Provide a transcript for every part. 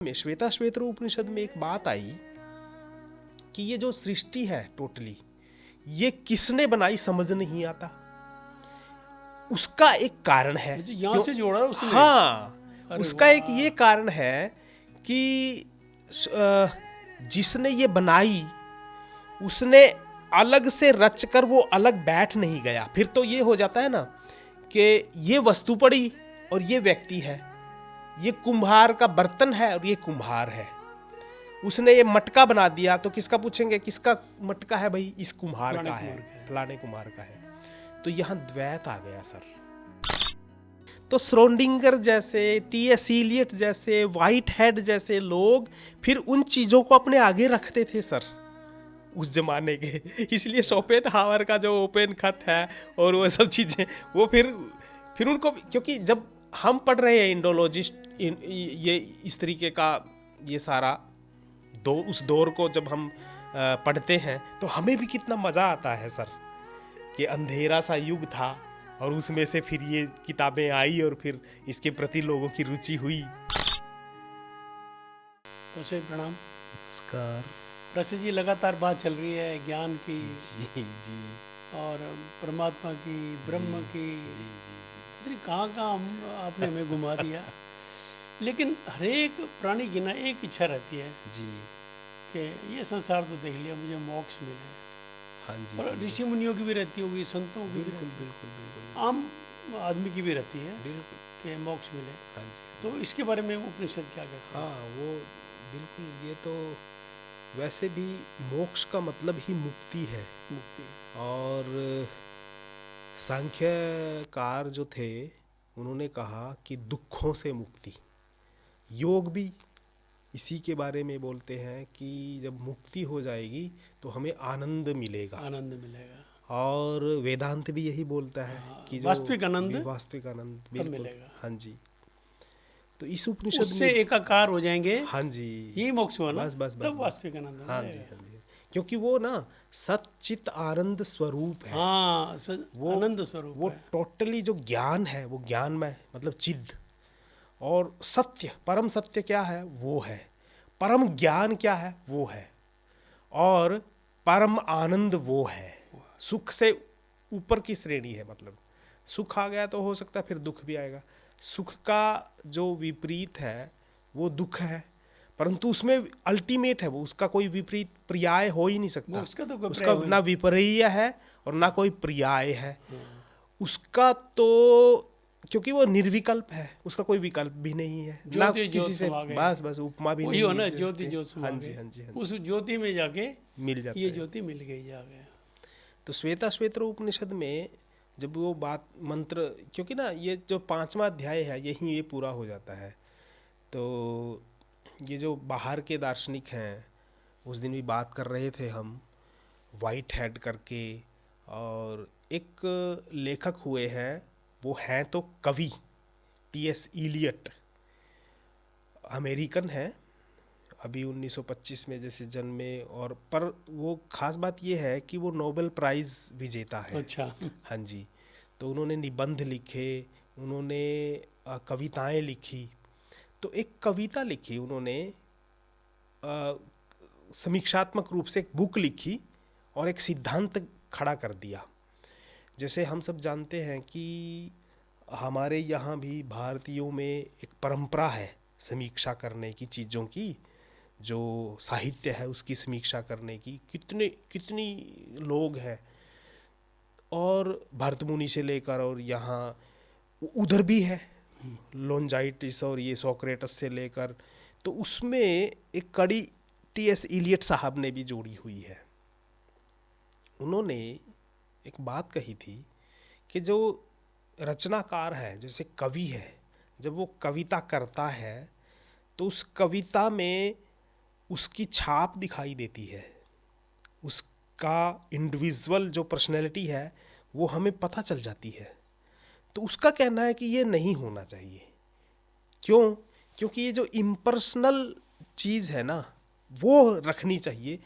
में श्वेताश्वेतर उपनिषद में एक बात आई कि ये जो सृष्टि है टोटली, ये किसने बनाई समझ नहीं आता। उसका एक कारण है, यहाँ से जोड़ा उसने। हाँ, उसका एक वाह। ये कारण है कि जिसने ये बनाई उसने अलग से रच कर वो अलग बैठ नहीं गया। फिर तो ये हो जाता है ना कि ये वस्तु पड़ी और ये व्यक्ति है, ये कुम्हार का बर्तन है और ये कुम्हार है। उसने ये मटका बना दिया तो किसका पूछेंगे, किसका मटका है भाई? इस कुम्हार का है, फलाने कुम्हार का है। तो यहाँ द्वैत आ गया सर। तो श्रोडिंगर जैसे, टी.एस. इलियट जैसे, व्हाइट हेड जैसे लोग फिर उन चीजों को अपने आगे रखते थे सर उस जमाने के। इसलिए शोपेनहावर का जो ओपन खत है और वो सब चीजें, वो फिर उनको, क्योंकि जब हम पढ़ रहे हैं इंडोलॉजिस्ट, ये इस तरीके का ये सारा उस दौर को जब हम पढ़ते हैं तो हमें भी कितना मजा आता है सर कि अंधेरा सा युग था और उसमें से फिर ये किताबें आई और फिर इसके प्रति लोगों की रुचि हुई। उसे प्रणाम। नमस्कार। वैसे जी लगातार बात चल रही है ज्ञान की जी जी और परमात्मा की, ब्रह्म की। जी कहाँ आपने हमें घुमा दिया। लेकिन हर एक प्राणी की ना एक इच्छा रहती है जी कि ये संसार तो देख लिया, मुझे मोक्ष मिले। हाँ जी। और ऋषि मुनियों की भी रहती होगी, संतों की भी बिल्कुल रहती है, बिल्कुल आम आदमी की भी रहती है बिल्कुल। कि मोक्ष मिले। हाँ जी। तो इसके बारे में उपनिषद क्या कहते हैं? हाँ, वो बिल्कुल। ये तो वैसे भी मोक्ष का मतलब ही मुक्ति है। मुक्ति। और सांख्यकार जो थे उन्होंने कहा कि दुखों से मुक्ति। योग भी इसी के बारे में बोलते हैं कि जब मुक्ति हो जाएगी तो हमें आनंद मिलेगा। आनंद मिलेगा। और वेदांत भी यही बोलता है कि जो वास्तविक आनंद बिल्कुल मिलेगा। हाँ जी। तो इस उपनिषद उससे में एकाकार हो जाएंगे। हाँ जी, यही मोक्ष हुआ ना। बस तब वास्तविक आनंद हाँ जी मिलेगा। हाँ जी। क्योंकि वो ना सच्चित आनंद स्वरूप है। हाँ, वो आनंद स्वरूप वो है। टोटली जो ज्ञान है वो ज्ञानमय, मतलब चिद। और सत्य, परम सत्य क्या है? वो है। परम ज्ञान क्या है? वो है। और परम आनंद वो है। सुख से ऊपर की श्रेणी है। मतलब सुख आ गया तो हो सकता है फिर दुख भी आएगा। सुख का जो विपरीत है वो दुख है, परंतु उसमें अल्टीमेट है वो, उसका कोई विपरीत पर्याय हो ही नहीं सकता। उसका ना विपर्य है और ना कोई पर्याय है उसका। तो क्योंकि वो निर्विकल्प है, उसका कोई विकल्प भी नहीं है ना किसी से। बस उपमा भी नहीं है। ज्योति ज्योत हाँ जी हाँ जी। उस ज्योति में जाके मिल जाता ये ज्योति मिल गई जाके। तो श्वेताश्वेतर उपनिषद में जब वो बात मंत्र, क्योंकि ना ये जो 5वां अध्याय है यही ये पूरा हो जाता है। तो ये जो बाहर के दार्शनिक हैं, उस दिन भी बात कर रहे थे हम, वाइट हेड करके, और एक लेखक हुए हैं, वो हैं तो कवि, टी.एस. इलियट, अमेरिकन है, अभी 1925 में जैसे जन्मे। और पर वो खास बात ये है कि वो नोबेल प्राइज़ विजेता है। अच्छा। हाँ जी। तो उन्होंने निबंध लिखे, उन्होंने कविताएं लिखी। तो एक कविता लिखी उन्होंने, समीक्षात्मक रूप से एक बुक लिखी और एक सिद्धांत खड़ा कर दिया। जैसे हम सब जानते हैं कि हमारे यहाँ भी भारतीयों में एक परंपरा है समीक्षा करने की, चीज़ों की, जो साहित्य है उसकी समीक्षा करने की। कितनी लोग हैं, और भरतमुनि से लेकर, और यहाँ उधर भी है लोन्जाइटिस और ये सोक्रेटस से लेकर। तो उसमें एक कड़ी टी.एस. इलियट साहब ने भी जोड़ी हुई है। उन्होंने एक बात कही थी कि जो रचनाकार है, जैसे कवि है, जब वो कविता करता है तो उस कविता में उसकी छाप दिखाई देती है, उसका इंडिविजुअल जो पर्सनैलिटी है वो हमें पता चल जाती है। तो उसका कहना है कि ये नहीं होना चाहिए। क्यों? क्योंकि ये जो इम्पर्सनल चीज़ है ना वो रखनी चाहिए।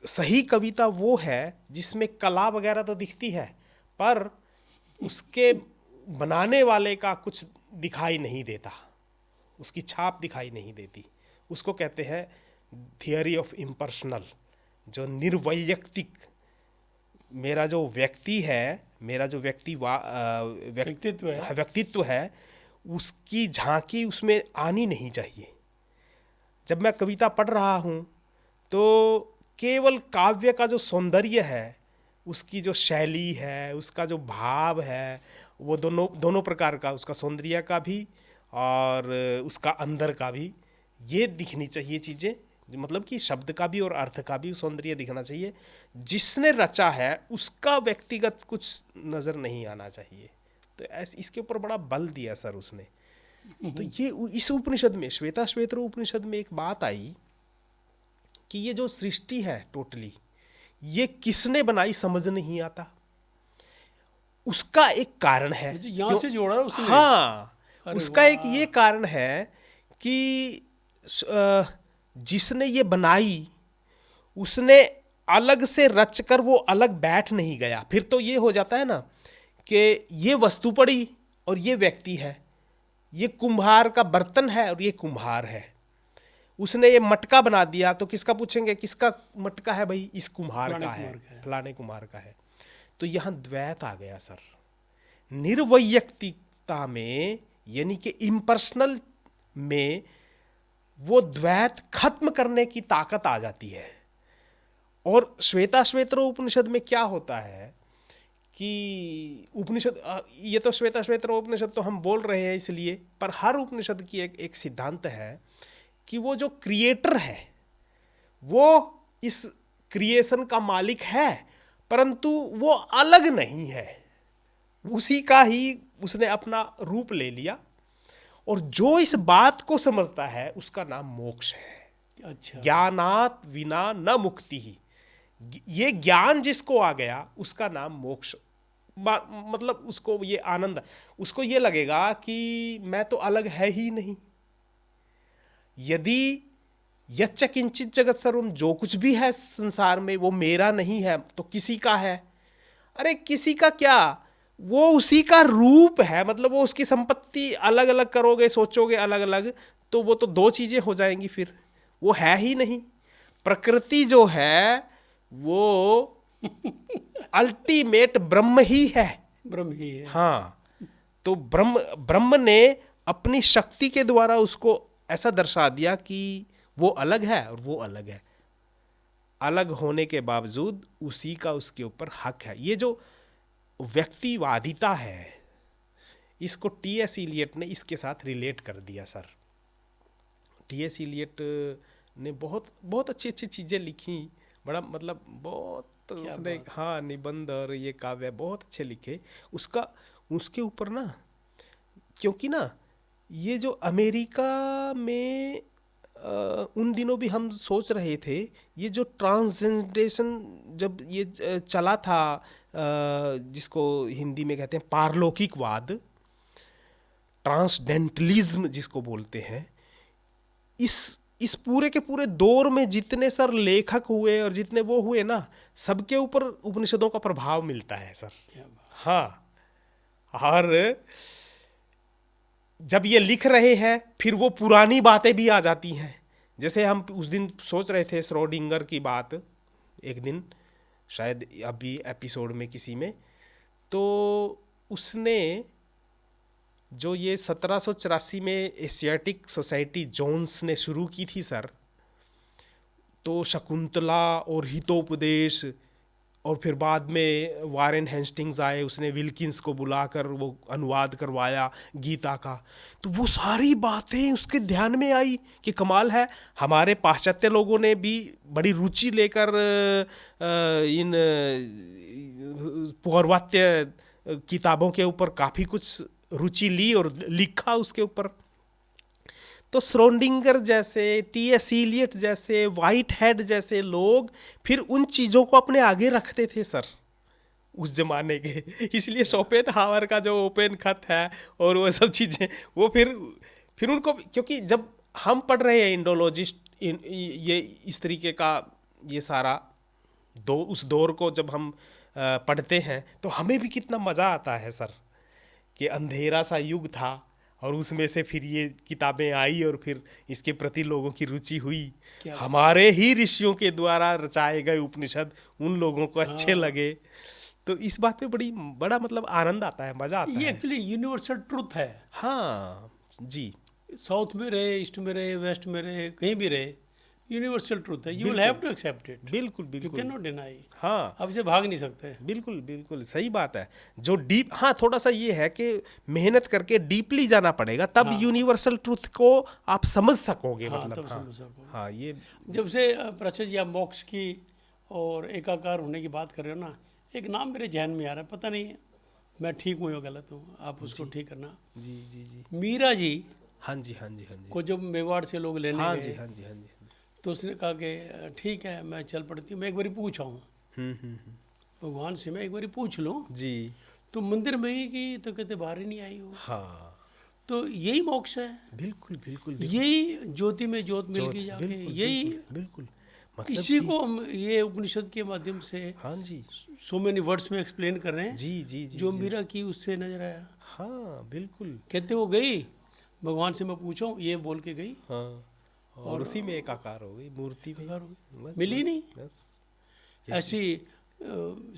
सही कविता वो है जिसमें कला वगैरह तो दिखती है, पर उसके बनाने वाले का कुछ दिखाई नहीं देता, उसकी छाप दिखाई नहीं देती, उसको कहते हैं थियरी ऑफ इम्पर्सनल, जो निर्वैयक्तिक, मेरा जो व्यक्ति है, मेरा जो व्यक्तित्व है, उसकी झांकी उसमें आनी नहीं चाहिए। जब मैं कविता पढ़ रहा हूँ तो केवल काव्य का जो सौंदर्य है, उसकी जो शैली है, उसका जो भाव है, वो दोनों प्रकार का, उसका सौंदर्य का भी और उसका अंदर का भी, ये दिखनी चाहिए चीज़ें। मतलब कि शब्द का भी और अर्थ का भी सौंदर्य दिखना चाहिए। जिसने रचा है उसका व्यक्तिगत कुछ नज़र नहीं आना चाहिए। तो ऐसे इसके ऊपर बड़ा बल दिया सर उसने। तो ये इस उपनिषद में, श्वेताश्वेतर उपनिषद में एक बात आई कि ये जो सृष्टि है टोटली, ये किसने बनाई समझ नहीं आता। उसका एक कारण है, यहाँ से जोड़ा उसने। हाँ, उसका एक ये कारण है कि जिसने ये बनाई उसने अलग से रच कर वो अलग बैठ नहीं गया। फिर तो ये हो जाता है ना कि ये वस्तु पड़ी और ये व्यक्ति है, ये कुम्हार का बर्तन है और ये कुम्हार है। उसने ये मटका बना दिया तो किसका पूछेंगे, किसका मटका है भाई? इस कुम्हार का है, फलाने कुम्हार का है। तो यहाँ द्वैत आ गया सर। निर्वैयक्तिकता में, यानी कि इम्पर्सनल में, वो द्वैत खत्म करने की ताकत आ जाती है। और श्वेताश्वेतर उपनिषद में क्या होता है कि उपनिषद, ये तो श्वेताश्वेतर उपनिषद तो हम बोल रहे हैं इसलिए, पर हर उपनिषद की एक सिद्धांत है कि वो जो क्रिएटर है वो इस क्रिएशन का मालिक है, परंतु वो अलग नहीं है, उसी का ही उसने अपना रूप ले लिया। और जो इस बात को समझता है उसका नाम मोक्ष है। अच्छा। ज्ञानात विना न मुक्ति ही, ये ज्ञान जिसको आ गया उसका नाम मोक्ष। मतलब उसको ये आनंद, उसको ये लगेगा कि मैं तो अलग है ही नहीं। यदि यच्च किंचित जगत सर्वम, जो कुछ भी है संसार में वो मेरा नहीं है तो किसी का है। अरे किसी का क्या, वो उसी का रूप है। मतलब वो उसकी संपत्ति अलग अलग करोगे, सोचोगे अलग अलग, तो वो तो दो चीजें हो जाएंगी, फिर वो है ही नहीं। प्रकृति जो है वो अल्टीमेट ब्रह्म ही है, ब्रह्म ही है। हाँ, तो ब्रह्म ने अपनी शक्ति के द्वारा उसको ऐसा दर्शा दिया कि वो अलग है और वो अलग है। अलग होने के बावजूद उसी का उसके ऊपर हक है। ये जो व्यक्तिवादिता है, इसको टी.एस. इलियट ने इसके साथ रिलेट कर दिया सर। टी.एस. इलियट ने बहुत अच्छी अच्छी चीज़ें लिखी, बड़ा मतलब बहुत उसने, हाँ, निबंध और ये काव्य बहुत अच्छे लिखे उसके ऊपर ना। क्योंकि ना ये जो अमेरिका में उन दिनों भी हम सोच रहे थे, ये जो ट्रांसजेंडरेशन जब ये चला था, जिसको हिंदी में कहते हैं पारलौकिकवाद, ट्रांसडेंटलिज्म जिसको बोलते हैं, इस पूरे के पूरे दौर में जितने सर लेखक हुए और जितने वो हुए ना, सबके ऊपर उपनिषदों का प्रभाव मिलता है सर। हाँ, और जब ये लिख रहे हैं फिर वो पुरानी बातें भी आ जाती हैं। जैसे हम उस दिन सोच रहे थे श्रोडिंगर की बात, एक दिन शायद अभी एपिसोड में किसी में, तो उसने जो ये 1784 में एशियाटिक सोसाइटी जोन्स ने शुरू की थी सर, तो शकुंतला और हितोपदेश, और फिर बाद में वारेन हेस्टिंग्स आए, उसने विल्किंस को बुलाकर वो अनुवाद करवाया गीता का। तो वो सारी बातें उसके ध्यान में आई कि कमाल है, हमारे पाश्चात्य लोगों ने भी बड़ी रुचि लेकर इन पौर्वात्य किताबों के ऊपर काफ़ी कुछ रुचि ली और लिखा उसके ऊपर। तो श्रोडिंगर जैसे, टी.एस. इलियट जैसे, व्हाइट हेड जैसे लोग फिर उन चीज़ों को अपने आगे रखते थे सर उस जमाने के। इसलिए शोपेनहावर का जो ओपन खत है और वो सब चीज़ें, वो फिर उनको, क्योंकि जब हम पढ़ रहे हैं इंडोलॉजिस्ट, ये इस तरीके का ये सारा उस दौर को जब हम पढ़ते हैं तो हमें भी कितना मज़ा आता है सर, कि अंधेरा सा युग था और उसमें से फिर ये किताबें आई और फिर इसके प्रति लोगों की रुचि हुई। क्या हमारे ही ऋषियों के द्वारा रचाए गए उपनिषद उन लोगों को अच्छे लगे। तो इस बात पे बड़ा मतलब आनंद आता है, मजा आता ये है। एक्चुअली यूनिवर्सल ट्रूथ है। हाँ जी, साउथ में रहे, ईस्ट में रहे, वेस्ट में रहे, कहीं भी रहे, यूनिवर्सल ट्रूथ है। You will have to accept it, बिल्कुल यू बिल्कुल। Can not deny. हाँ आप इसे भाग नहीं सकते। बिल्कुल बिल्कुल सही बात है। जो डीप, हाँ थोड़ा सा ये है कि मेहनत करके डीपली जाना पड़ेगा, तब यूनिवर्सल ट्रूथ को आप समझ सकोगे। हाँ, मतलब तब समझ सको। हाँ ये जब से प्रचय जी आप मोक्ष की और एकाकार होने की बात कर रहे हो ना, एक नाम मेरे जहन में आ रहा है, पता नहीं मैं ठीक हूँ या गलत हूँ, आप उसको ठीक करना। जी जी जी। मीरा जी हाँ जी हाँ जी हाँ जी को जब मेवाड़ से लोग लेने हाँ गए, जी हाँ जी हाँ जी। तो उसने कहा कि ठीक है मैं चल पड़ती हूँ, मैं एक बारी पूछ आऊँ भगवान से, मैं एक बारी पूछ लूँ। जी तो मंदिर में ही कि तो कहते बाहर ही नहीं आई हो। हाँ तो यही मोक्ष है, बिल्कुल बिल्कुल। यही ज्योति में ज्योत मिल गई जाके, बिल्कुल यही बिल्कुल बिल्कुल। मतलब इसी को हम ये उपनिषद के माध्यम से हाँ जी सो मेनी वर्ड्स में एक्सप्लेन कर रहे हैं। जी जी जी जो जी। मीरा की उससे नजर आया, हाँ बिल्कुल। कहते वो गई भगवान से मैं पूछूं, ये बोल के गई, हाँ और उसी में एकाकार हो गई, मूर्ति में। एकाकार हो गई। बस, मिली नहीं। बस। ऐसी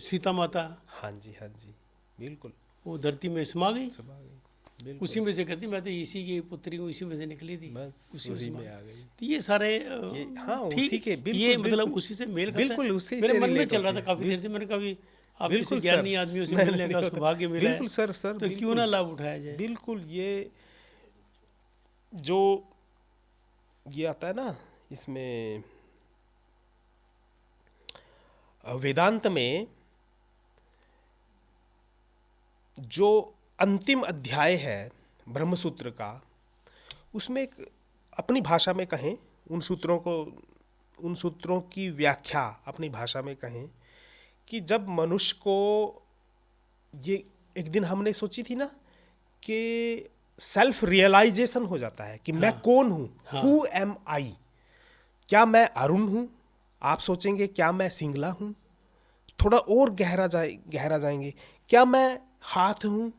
सीता माता हाँ जी हाँ जी बिल्कुल। वो धरती में समा गई, समा गई बिल्कुल। उसी में से कहती मैं तो इसी की पुत्री हूँ, इसी में से निकली थी, बस उसी उसी में में समा आ गई। तो ये सारे हाँ, ठीक, उसी के बिल्कुल ये बिल्कुल, मतलब उसी से मेल खाता है। बिल्कुल उसी मेरे से मन में relate चल रहा था होते हैं। काफी देर से, मैंने कभी आप जैसे बिल्कुल ज्ञानी सर, आदमियों से नहीं, मिलने नहीं का होता। सौभाग्य मिला है, बिल्कुल सर, सर, तो क्यों बिल्कुल। ना लाभ उठाया जाए। बिल्कुल। ये आता है ना इसमें वेदांत में जो अंतिम अध्याय है ब्रह्मसूत्र का, उसमें एक अपनी भाषा में कहें, उन सूत्रों की व्याख्या अपनी भाषा में कहें कि जब मनुष्य को ये एक दिन हमने सोची थी ना कि सेल्फ रियलाइजेशन हो जाता है कि मैं कौन हूँ, हु एम आई। क्या मैं अरुण हूँ? आप सोचेंगे क्या मैं सिंगला हूँ? थोड़ा और गहरा जाएंगे, क्या मैं हाथ हूँ?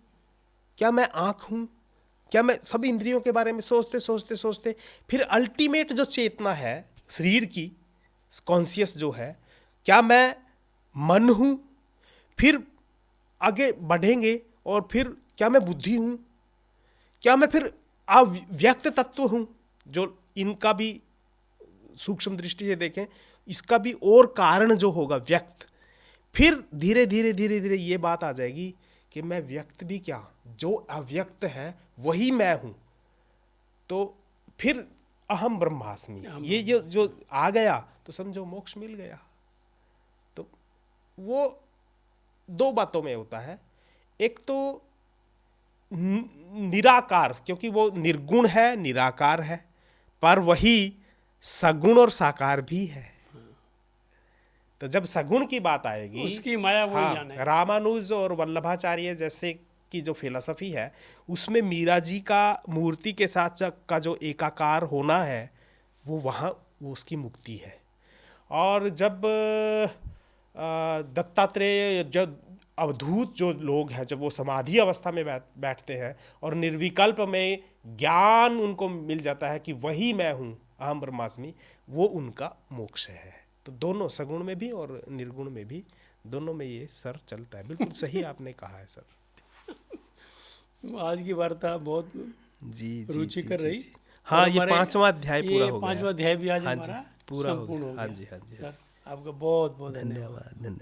क्या मैं आँख हूँ? क्या मैं सभी इंद्रियों के बारे में सोचते फिर अल्टीमेट जो चेतना है शरीर की, कॉन्शियस जो है, क्या मैं मन हूँ? फिर आगे बढ़ेंगे और फिर क्या मैं बुद्धि हूँ? क्या मैं फिर अव्यक्त तत्व हूँ? जो इनका भी सूक्ष्म दृष्टि से देखें, इसका भी और कारण जो होगा व्यक्त। फिर धीरे धीरे ये बात आ जाएगी कि मैं व्यक्त भी क्या, जो अव्यक्त है वही मैं हूँ। तो फिर अहम ब्रह्मास्मि, ये जो आ गया तो समझो मोक्ष मिल गया। तो वो दो बातों में होता है, एक तो निराकार, क्योंकि वो निर्गुण है, निराकार है, पर वही सगुण और साकार भी है। तो जब सगुण की बात आएगी, उसकी माया वो हाँ, जाने। रामानुज और वल्लभाचार्य जैसे की जो फिलॉसफी है, उसमें मीरा जी का मूर्ति के साथ का जो एकाकार होना है, वो वहाँ वो उसकी मुक्ति है। और जब दत्तात्रेय, जब अवधूत जो लोग हैं, जब वो समाधि अवस्था में बैठते हैं और निर्विकल्प में ज्ञान उनको मिल जाता है कि वही मैं हूँ, अहम ब्रह्मास्मि, वो उनका मोक्ष है। तो दोनों, सगुण में भी और निर्गुण में भी, दोनों में ये सर चलता है। बिल्कुल सही आपने कहा है सर। आज की वार्ता बहुत जी रुचिकर रही। हाँ, ये 5वां अध्याय पूरा हो गया। 5वां अध्याय भी आज हाँ हमारा पूरा संपूर्ण हो गया। हाँ जी। सर आपका बहुत बहुत धन्यवाद।